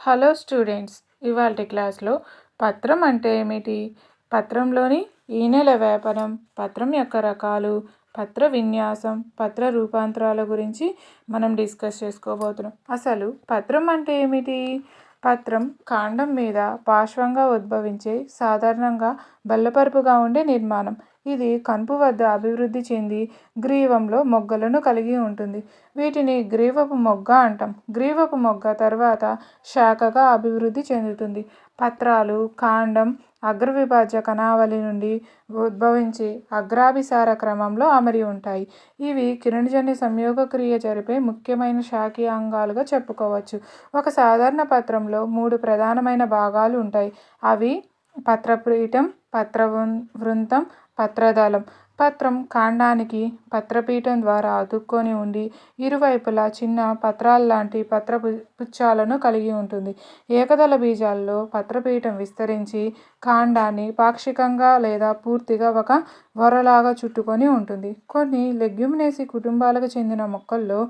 Hello students, ఇవాల్టి క్లాస్లో పత్రం అంటే ఏమిటి, పత్రంలోని ఈనెల వ్యాపనం, పత్రం యొక్క రకాలు, పత్ర విన్యాసం, పత్ర రూపాంతరాల గురించి మనం డిస్కస్ చేసుకోబోతున్నాం. అసలు పత్రం అంటే ఏమిటి? పత్రం కాండం మీద పార్శ్వంగా ఉద్భవించే సాధారణంగా బల్లపరుపుగా ఉండే నిర్మాణం. ఇది కనుపు వద్ద అభివృద్ధి చెంది గ్రీవంలో మొగ్గలను కలిగి ఉంటుంది. వీటిని గ్రీవపు మొగ్గ అంటాం. గ్రీవపు మొగ్గ తర్వాత శాఖగా అభివృద్ధి చెందుతుంది. పత్రాలు కాండం అగ్రవిభాజ్య కణావళి నుండి ఉద్భవించి అగ్రాభిసార క్రమంలో అమరి ఉంటాయి. ఇవి కిరణజన్య సంయోగక్రియ జరిపే ముఖ్యమైన శాఖీయ అంగాలుగా చెప్పుకోవచ్చు. ఒక సాధారణ పత్రంలో 3 ప్రధానమైన భాగాలు ఉంటాయి. అవి పత్రపీఠం, పత్రవృంతం, పత్రదళం. పత్రం కాండానికి పత్రపీఠం ద్వారా అతుక్కొని ఉండి ఇరువైపులా చిన్న పత్రాల్లాంటి పత్ర పుచ్చాలను కలిగి ఉంటుంది. ఏకదళ బీజాల్లో పత్రపీఠం విస్తరించి కాండాన్ని పాక్షికంగా లేదా పూర్తిగా ఒక వరలాగా చుట్టుకొని ఉంటుంది. కొన్ని లెగ్యూమినేసి కుటుంబాలకు చెందిన మొక్కల్లో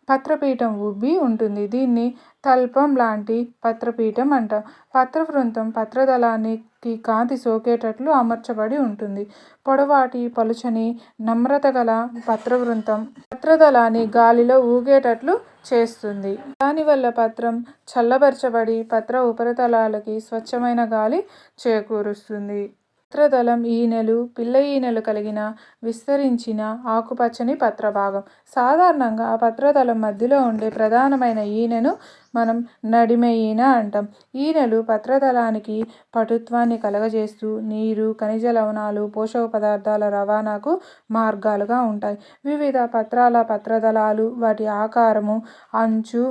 పత్రపీఠం ఉబ్బి ఉంటుంది. దీన్ని తల్పం లాంటి పత్రపీఠం అంటాం. పత్రవృంతం పత్రదళానికి కాంతి సోకేటట్లు అమర్చబడి ఉంటుంది. పొడవాటి పలుచని నమ్రత గల పత్రవృంతం పత్రదళాన్ని గాలిలో ఊగేటట్లు చేస్తుంది. దానివల్ల పత్రం చల్లబరచబడి పత్ర ఉపరితలాలకి స్వచ్ఛమైన గాలి చేకూరుస్తుంది. పత్రదళం ఈనెలు, పిల్ల ఈనెలు కలిగిన విస్తరించిన ఆకుపచ్చని పత్రభాగం. సాధారణంగా పత్రదళం మధ్యలో ఉండే ప్రధానమైన ఈనెను మనం నడిమె ఈన అంటాం. ఈనెలు పత్రదళానికి పటుత్వాన్ని కలగజేస్తూ నీరు, ఖనిజ లవణాలు, పోషక పదార్థాల రవాణాకు మార్గాలుగా ఉంటాయి. వివిధ పత్రాల పత్రదళాలు, వాటి ఆకారము, అంచు,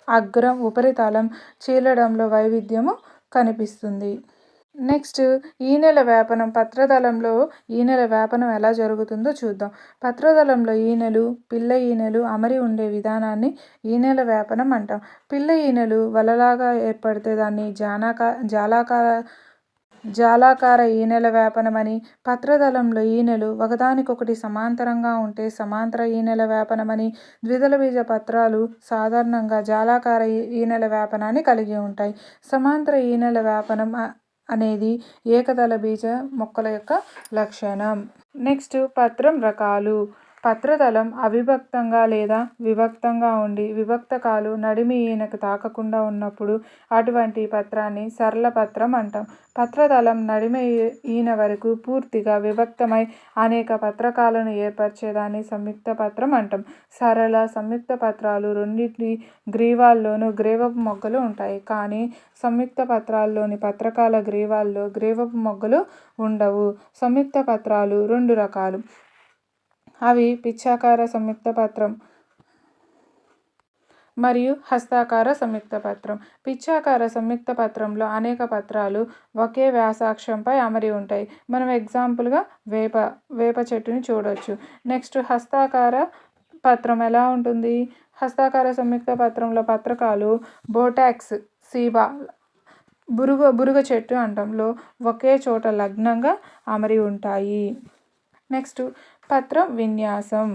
అగ్రం, ఉపరితలం చీలడంలో వైవిధ్యము కనిపిస్తుంది. నెక్స్ట్ ఈనెల వ్యాపనం. పత్రదళంలో ఈనెల వ్యాపనం ఎలా జరుగుతుందో చూద్దాం. పత్రదళంలో ఈనెలు, పిల్ల ఈనెలు అమరి ఉండే విధానాన్ని ఈనెల వ్యాపనం అంటాం. పిల్ల ఈనెలు వలలాగా ఏర్పడితే దాన్ని జాలాకార ఈనెల వ్యాపనమని, పత్రదళంలో ఈనెలు ఒకదానికొకటి సమాంతరంగా ఉంటే సమాంతర ఈనెల వ్యాపనమని, ద్విదళ బీజ పత్రాలు సాధారణంగా జాలాకార ఈనెల వ్యాపనాన్ని కలిగి ఉంటాయి. సమాంతర ఈనెల వ్యాపనం అనేది ఏకదళ బీజ మొక్కల యొక్క లక్షణం. నెక్స్ట్ పత్రం రకాలు. పత్రదళం అవిభక్తంగా లేదా విభక్తంగా ఉండి విభక్తకాలు నడిమి ఈనకు తాకకుండా ఉన్నప్పుడు అటువంటి పత్రాన్ని సరళ పత్రం అంటాం. పత్రదళం నడిమి ఈన వరకు పూర్తిగా విభక్తమై అనేక పత్రకాలను ఏర్పరిచేదాన్ని సంయుక్త పత్రం అంటాం. సరళ, సంయుక్త పత్రాలు రెండింటి గ్రీవాల్లోనూ గ్రీవపు మొగ్గలు ఉంటాయి. కానీ సంయుక్త పత్రాల్లోని పత్రకాల గ్రీవాల్లో గ్రీవపు మొగ్గలు ఉండవు. సంయుక్త పత్రాలు 2 రకాలు. అవి పిచ్చాకార సంయుక్త పత్రం మరియు హస్తాకార సంయుక్త పత్రం. పిచ్చాకార సంయుక్త పత్రంలో అనేక పత్రాలు ఒకే వ్యాసాక్షంపై అమరి ఉంటాయి. మనం ఎగ్జాంపుల్గా వేప చెట్టుని చూడొచ్చు. నెక్స్ట్ హస్తాకార పత్రం ఎలా ఉంటుంది? హస్తాకార సంయుక్త పత్రంలో పత్రకాలు బోటాక్స్, సీబా, బురుగ చెట్టు అంటంలో ఒకే చోట లగ్నంగా అమరి ఉంటాయి. నెక్స్ట్ పత్ర విన్యాసం.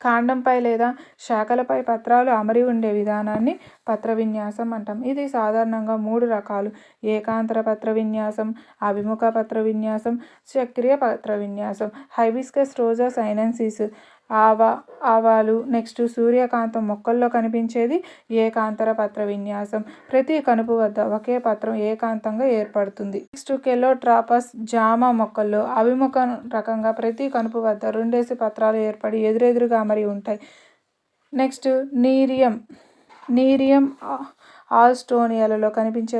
కాండంపై లేదా శాఖలపై పత్రాలు అమరి ఉండే విధానాన్ని పత్ర విన్యాసం అంటాం. ఇది సాధారణంగా 3 రకాలు. ఏకాంతర పత్ర విన్యాసం, అభిముఖ పత్ర విన్యాసం, చక్రీయ పత్ర విన్యాసం. హైబిస్కస్ రోజా సైనెన్సిస్ ఆవాలు, నెక్స్ట్ సూర్యకాంతం మొక్కల్లో కనిపించేది ఏకాంతర పత్ర విన్యాసం. ప్రతి కనుపు వద్ద ఒకే పత్రం ఏకాంతంగా ఏర్పడుతుంది. నెక్స్ట్ కెలోట్రాపస్, జామ మొక్కల్లో అభిముఖ రకంగా ప్రతి కనుపు వద్ద 2 పత్రాలు ఏర్పడి ఎదురెదురుగా అమరి ఉంటాయి. నెక్స్ట్ నీరియం ఆల్స్టోనియాలలో కనిపించే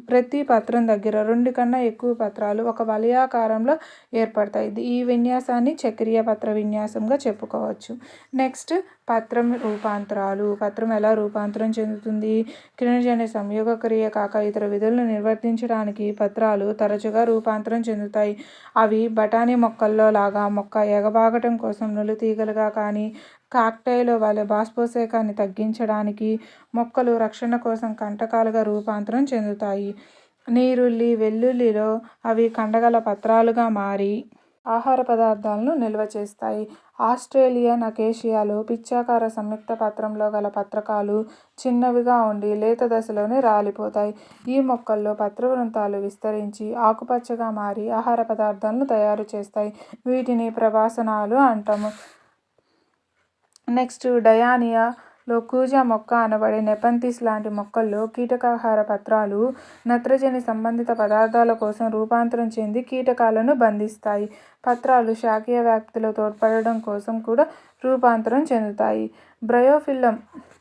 ప్రతి పత్రం దగ్గర 2 కన్నా ఎక్కువ పత్రాలు ఒక వలయాకారంలో ఏర్పడతాయి. ఈ విన్యాసాన్ని చక్రీయ పత్ర విన్యాసంగా చెప్పుకోవచ్చు. నెక్స్ట్ పత్రం రూపాంతరాలు. పత్రం ఎలా రూపాంతరం చెందుతుంది? కిరణజన్య సంయోగక్రియ కాక ఇతర విధులను నిర్వర్తించడానికి పత్రాలు తరచుగా రూపాంతరం చెందుతాయి. అవి బఠానీ మొక్కల్లో లాగా మొక్క ఎగబాకటం కోసం నులితీగలుగా కానీ, కాక్టైల వలె బాష్పోత్సేకాన్ని తగ్గించడానికి, మొక్కలు రక్షణ కోసం కంటకాలుగా రూపాంతరం చెందుతాయి. నీరుల్లి, వెల్లుల్లిలో అవి కండగల పత్రాలుగా మారి ఆహార పదార్థాలను నిల్వ చేస్తాయి. ఆస్ట్రేలియన్ అకేషియాలో పిచ్చాకార సంయుక్త పత్రంలో గల పత్రకాలు చిన్నవిగా ఉండి లేత దశలోనే రాలిపోతాయి. ఈ మొక్కల్లో పత్రవృంతాలు విస్తరించి ఆకుపచ్చగా మారి ఆహార పదార్థాలను తయారు చేస్తాయి. వీటిని ప్రభాసనాలు అంటాము. నెక్స్ట్ డయానియా కూజా మొక్క అనబడే నెపంథిస్ లాంటి మొక్కల్లో కీటకాహార పత్రాలు నత్రజని సంబంధిత పదార్థాల కోసం రూపాంతరం చెంది కీటకాలను బంధిస్తాయి. పత్రాలు శాఖీయ వ్యాప్తిలో తోడ్పడడం కోసం కూడా రూపాంతరం చెందుతాయి. బ్రయోఫిల్లం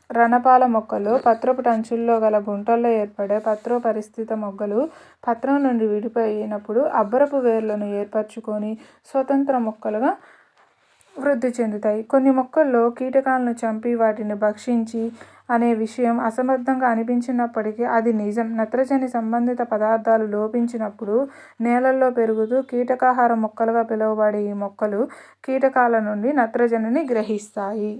రణపాల మొక్కలో పత్రపు టంచుల్లో గల గుంటల్లో ఏర్పడే పత్రోపరిస్థిత మొగ్గలు పత్రం నుండి విడిపోయినప్పుడు అబ్బరపు వేర్లను ఏర్పరచుకొని స్వతంత్ర మొక్కలుగా వృద్ధి చెందుతాయి. కొన్ని మొక్కల్లో కీటకాలను చంపి వాటిని భక్షించి అనే విషయం అసంబద్ధంగా అనిపించినప్పటికీ అది నిజం. నత్రజని సంబంధిత పదార్థాలు లోపించినప్పుడు నేలల్లో పెరుగుతూ కీటకాహార మొక్కలుగా పిలువబడే ఈ మొక్కలు కీటకాల నుండి నత్రజనిని గ్రహిస్తాయి.